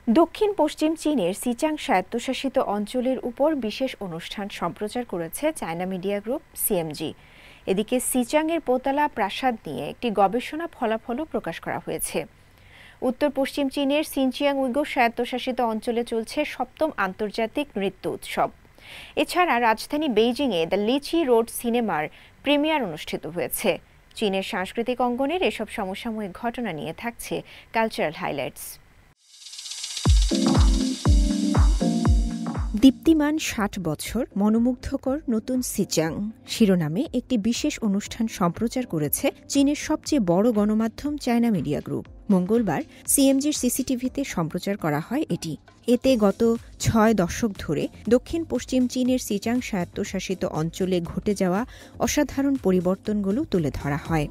দক্ষিণ পশ্চিম চীনের সিচাং স্বায়ত্তশাসিত অঞ্চলের উপর বিশেষ অনুষ্ঠান সম্প্রচার করেছে চায়না মিডিয়া গ্রুপ সিএমজি। এদিকে সিচাংয়ের পোতালা প্রাসাদ নিয়ে একটি গবেষণা ফলাফলও প্রকাশ করা হয়েছে। উত্তর পশ্চিম চীনের সিনচিয়াং উইগুর স্বায়ত্তশাসিত অঞ্চলে চলছে ৭ম আন্তর্জাতিক নৃত্য উৎসব। এছাড়া রাজধানী বেইজিংয়ে দ্য লিচি রোড সিনেমার প্রিমিয়ার অনুষ্ঠিত হয়েছে। চীনের সাংস্কৃতিক অঙ্গনের এসব সমসাময়িক ঘটনা নিয়ে থাকছে কালচারাল হাইলাইটস। দীপ্তিমান ৬০ বছর মনোমুগ্ধকর নতুন সিচাং শিরোনামে একটি বিশেষ অনুষ্ঠান সম্প্রচার করেছে চীনের সবচেয়ে বড় গণমাধ্যম চায়না মিডিয়া গ্রুপ। মঙ্গলবার সিএমজির সিসিটিভিতে সম্প্রচার করা হয় এটি। এতে গত ৬ দশক ধরে দক্ষিণ পশ্চিম চীনের সিচাং স্বায়ত্তশাসিত অঞ্চলে ঘটে যাওয়া অসাধারণ পরিবর্তনগুলো তুলে ধরা হয়।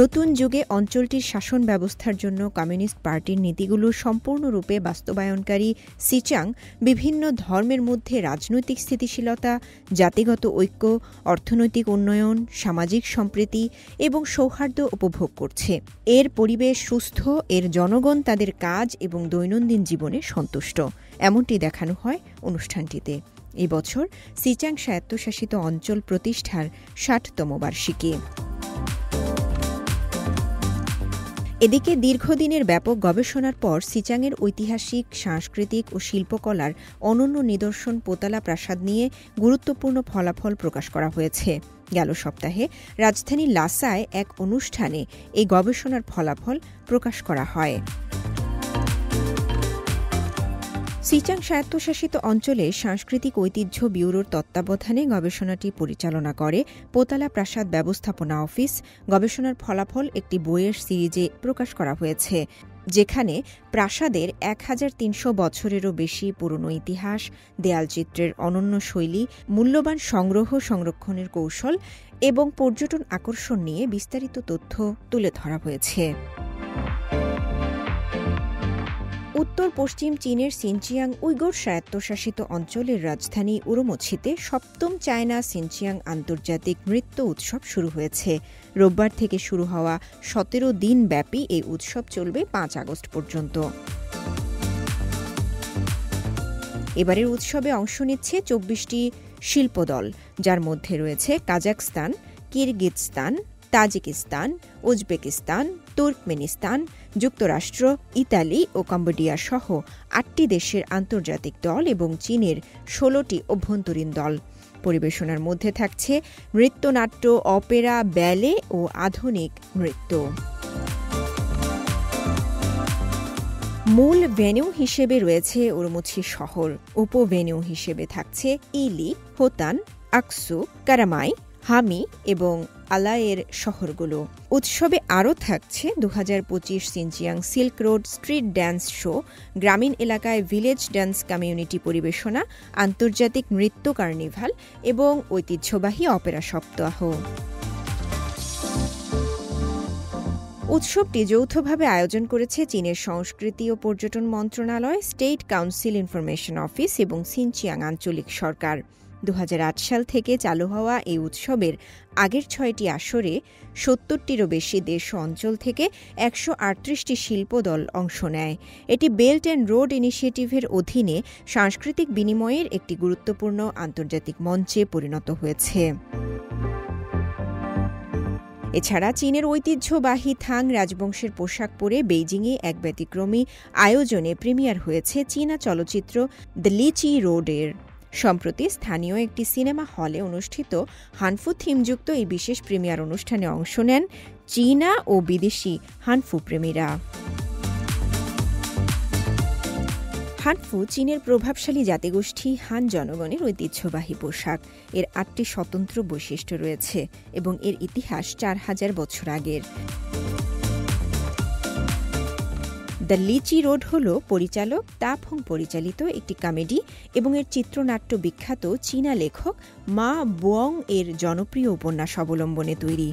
নতুন যুগে অঞ্চলটির শাসন ব্যবস্থার জন্য কমিউনিস্ট পার্টির নীতিগুলো সম্পূর্ণরূপে বাস্তবায়নকারী সিচাং বিভিন্ন ধর্মের মধ্যে রাজনৈতিক স্থিতিশীলতা, জাতিগত ঐক্য, অর্থনৈতিক উন্নয়ন, সামাজিক সম্প্রীতি এবং সৌহার্দ্য উপভোগ করছে। এর পরিবেশ সুস্থ, এর জনগণ তাদের কাজ এবং দৈনন্দিন জীবনে সন্তুষ্ট, এমনটি দেখানো হয় অনুষ্ঠানটিতে। এবছর সিচাং স্বায়ত্তশাসিত অঞ্চল প্রতিষ্ঠার ৬০তম বার্ষিকী। এদিকে দীর্ঘদিনের ব্যাপক গবেষণার পর সিচাংয়ের ঐতিহাসিক, সাংস্কৃতিক ও শিল্পকলার অনন্য নিদর্শন পোতালা প্রাসাদ নিয়ে গুরুত্বপূর্ণ ফলাফল প্রকাশ করা হয়েছে। গেল সপ্তাহে রাজধানী লাসায় এক অনুষ্ঠানে এই গবেষণার ফলাফল প্রকাশ করা হয়। সিচাং স্বায়ত্তশাসিত অঞ্চলে সাংস্কৃতিক ঐতিহ্য ব্যুরোর তত্ত্বাবধানে গবেষণাটি পরিচালনা করে পোতালা প্রাসাদ ব্যবস্থাপনা অফিস। গবেষণার ফলাফল একটি বইয়ের সিরিজে প্রকাশ করা হয়েছে, যেখানে প্রাসাদের ১৩০০ বছরেরও বেশি পুরনো ইতিহাস, দেয়ালচিত্রের অনন্য শৈলী, মূল্যবান সংগ্রহ সংরক্ষণের কৌশল এবং পর্যটন আকর্ষণ নিয়ে বিস্তারিত তথ্য তুলে ধরা হয়েছে। উত্তর পশ্চিম চীনের সিনচিয়াং উইগুর স্বায়ত্তশাসিত অঞ্চলের রাজধানী উরুমছিতে ৭ম চায়না সিনচিয়াং আন্তর্জাতিক নৃত্য উৎসব শুরু হয়েছে। রোববার থেকে শুরু হওয়া ১৭ দিন ব্যাপী এই উৎসব চলবে ৫ আগস্ট পর্যন্ত। এবারের উৎসবে অংশ নিচ্ছে ২৪টি শিল্পদল, যার মধ্যে রয়েছে Kazakhstan, Kyrgyzstan, Tajikistan, Uzbekistan, Turkmenistan, যুক্তরাষ্ট্র, ইতালি ও কম্বোডিয়া সহ ৮টি দেশের আন্তর্জাতিক দল এবং চীনের ১৬টি অভ্যন্তরীণ দল। পরিবেশনার মধ্যে থাকছে নৃত্যনাট্য, অপেরা, ব্যালে ও আধুনিক নৃত্য। মূল ভেন্যু হিসেবে রয়েছে উরুমছি শহর। উপভেন্যু হিসেবে থাকছে ইলি, হোতান, আকসু, কারামাই, হামি এবং আলায়ের শহরগুলো। উৎসবে আরও থাকছে ২০২৫ Xinjiang silk road street dance show, গ্রামীণ এলাকায় ভিলেজ ড্যান্স কমিউনিটি পরিবেশনা, আন্তর্জাতিক নৃত্য কার্নিভাল এবং ঐতিহ্যবাহী অপেরা সপ্তাহ। উৎসবটি যৌথভাবে আয়োজন করেছে চীনের সংস্কৃতি ও পর্যটন মন্ত্রণালয়, স্টেট কাউন্সিল ইনফরমেশন অফিস এবং সিনচিয়াং আঞ্চলিক সরকার। ২০০৮ সাল থেকে চালু হওয়া এই উৎসবের আগের ৬টি আসরে ৭০টিরও বেশি দেশ ও অঞ্চল থেকে ১৩৮টি শিল্পদল অংশ নেয়। এটি বেল্ট অ্যান্ড রোড ইনিশিয়েটিভের অধীনে সাংস্কৃতিক বিনিময়ের একটি গুরুত্বপূর্ণ আন্তর্জাতিক মঞ্চে পরিণত হয়েছে। এছাড়া চীনের ঐতিহ্যবাহী থাং রাজবংশের পোশাক পরে বেইজিংয়ে এক ব্যতিক্রমী আয়োজনে প্রিমিয়ার হয়েছে চীনা চলচ্চিত্র দ্য লিচি রোডের। সম্প্রতি স্থানীয় একটি সিনেমা হলে অনুষ্ঠিত হানফু থিমযুক্ত এই বিশেষ প্রিমিয়ার অনুষ্ঠানে অংশ নেন চীনা ও বিদেশি হানফু প্রেমীরা। হানফু চীনের প্রভাবশালী জাতিগোষ্ঠী হান জনগণের ঐতিহ্যবাহী পোশাক। এর ৮টি স্বতন্ত্র বৈশিষ্ট্য রয়েছে এবং এর ইতিহাস ৪,০০০ বছর আগের। দ্য লিচি রোড হল পরিচালক তা ফং পরিচালিত একটি কমেডি এবং এর চিত্রনাট্য বিখ্যাত চীনা লেখক মা বুয়ং এর জনপ্রিয় উপন্যাস অবলম্বনে তৈরি।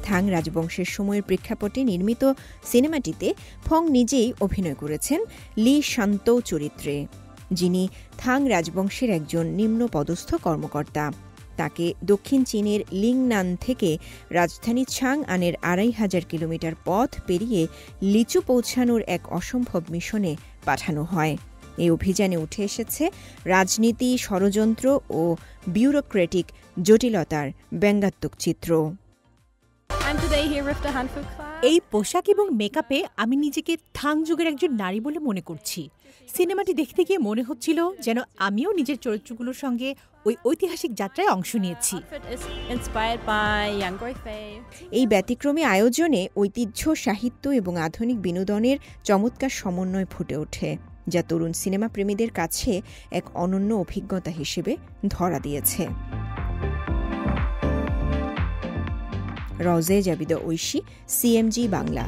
থাং রাজবংশের সময়ের প্রেক্ষাপটে নির্মিত সিনেমাটিতে ফং নিজেই অভিনয় করেছেন লি শান্তৌ চরিত্রে, যিনি থাং রাজবংশের একজন নিম্ন পদস্থ কর্মকর্তা। তাকে দক্ষিণ চীনের লিংনান থেকে রাজধানী চাংআনের ২৫০০ কিলোমিটার পথ পেরিয়ে লিচু পৌঁছানোর এক অসম্ভব মিশনে পাঠানো হয়। এই অভিযানে উঠে এসেছে রাজনীতি, ষড়যন্ত্র ও বিউরোক্রেটিক জটিলতার ব্যঙ্গাত্মক চিত্র। এই পোশাক এবং মেকআপে আমি নিজেকে থাং যুগের একজন নারী বলে মনে করছি। সিনেমাটি দেখতে গিয়ে মনে হচ্ছিল যেন আমিও নিজের চরিত্রগুলোর সঙ্গে ওই ঐতিহাসিক যাত্রায় অংশ নিয়েছি। এই ব্যতিক্রমী আয়োজনে ঐতিহ্য, সাহিত্য এবং আধুনিক বিনোদনের চমৎকার সমন্বয় ফুটে ওঠে, যা তরুণ সিনেমা প্রেমীদের কাছে এক অনন্য অভিজ্ঞতা হিসেবে ধরা দিয়েছে। রওজে জাবিদা ঐশী, CMG বাংলা।